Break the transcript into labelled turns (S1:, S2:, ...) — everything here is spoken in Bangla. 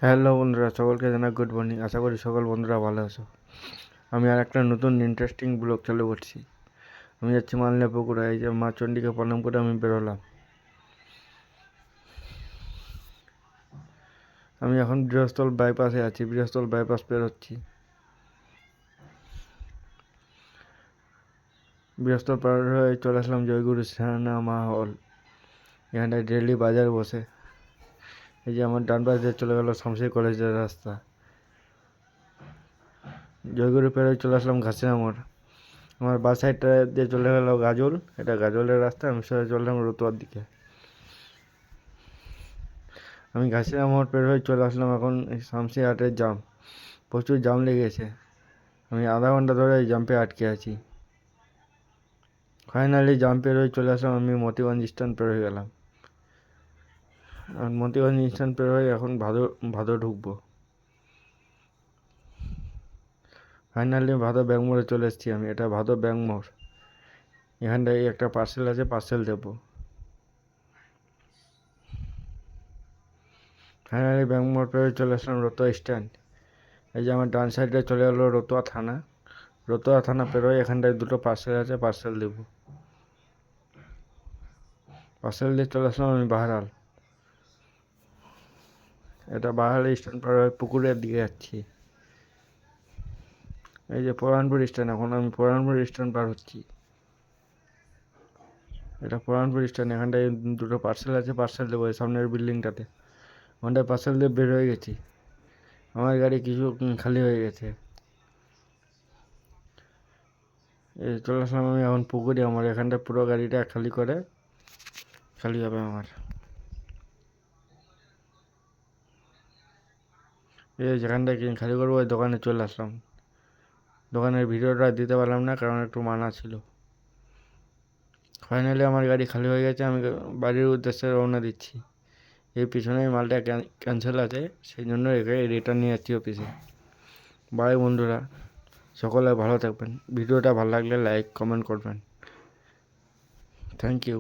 S1: হ্যালো বন্ধুরা, সকলকে জানাই গুড মর্নিং। আশা করি সকল বন্ধুরা ভালো আছো। আমি আর একটা নতুন ইন্টারেস্টিং ব্লগ চালু করছি। আমি যাচ্ছি মালনা পুকুরে। এই যে মা চণ্ডীকে প্রণাম করে আমি বেরোলাম। আমি এখন বৃহস্থল বাইপাসে আছি, বৃহস্থল বাইপাস পেরোচ্ছি। বৃহস্থল পার হয়ে চলে আসলাম জয়গুরু সিনেমা হল। এখানটায় ডেইলি বাজার বসে। এই যে আমার ডান পাশে চলে গেল শামসি কলেজের রাস্তা। জয়গুরু পেরোয় চলে আসলাম ঘাসিনা মোড়। আমার বাস সাইডটা দিয়ে চলে গেল গাজল, এটা গাজলের রাস্তা। আমি সোজা চললাম রতুয়ার দিকে। আমি ঘাসিনা মোড় পের হয়ে চলে আসলাম এখন শামসি হাটের জাম। প্রচুর জাম লেগেছে। আমি আধা ঘন্টা ধরে এই জাম্পে আটকে আছি। ফাইনালি জাম পের হয়ে চলে আসলাম। আমি মতিগঞ্জ স্ট্যান্ড পের হয়ে গেলাম। আর মতিগঞ্জ স্ট্যান্ড পের হয়ে এখন ভাদো ঢুকবো। ফাইনালি ভাদো ব্যাঙ্ক মোড়ে চলে এসেছি আমি। এটা ভাদো ব্যাঙ্ক মোড়। এখানটায় একটা পার্সেল আছে, পার্সেল দেবো। ফাইনালি ব্যাঙ্ক মোড় পেরে চলে আসলাম রতুয়া স্ট্যান্ড। এই যে আমার ডান সাইডে চলে গেলো রতুয়া থানা। রতুয়া থানা পেরোয় এখানটায় দুটো পার্সেল আছে, পার্সেল দেবো। পার্সেল দিয়ে চলে আসলাম আমি বাহারাল। এটা বাহারাল স্ট্যান্ড পার হয়ে পুকুরের দিকে যাচ্ছি। এই যে পরানপুর স্ট্যান্ড, এখন আমি পরানপুর স্ট্যান্ড পার হচ্ছি। এটা পরানপুর স্ট্যান্ড। এখানটায় দুটো পার্সেল আছে, পার্সেল দেবো এই সামনের বিল্ডিংটাতে। ওখানটায় পার্সেল দিয়ে বের হয়ে গেছি। আমার গাড়ি কিছু খালি হয়ে গেছে। এই চলে আসলাম আমি এখন পুকুরে। আমার এখানটা পুরো গাড়িটা খালি হবে আমার। এই যেখানটায় খালি করবো ওই দোকানে চলে আসলাম। দোকানের ভিডিওটা দিতে পারলাম না কারণ একটু মানা ছিল। ফাইনালি আমার গাড়ি খালি হয়ে গেছে। আমি বাড়ির উদ্দেশ্যে রওনা দিচ্ছি। এই পিছনেই মালটা ক্যান্সেল আছে, সেই জন্য একে রিটার্ন নিয়ে যাচ্ছি অফিসে। বাই বন্ধুরা, সকলে ভালো থাকবেন। ভিডিওটা ভালো লাগলে লাইক কমেন্ট করবেন। Thank you.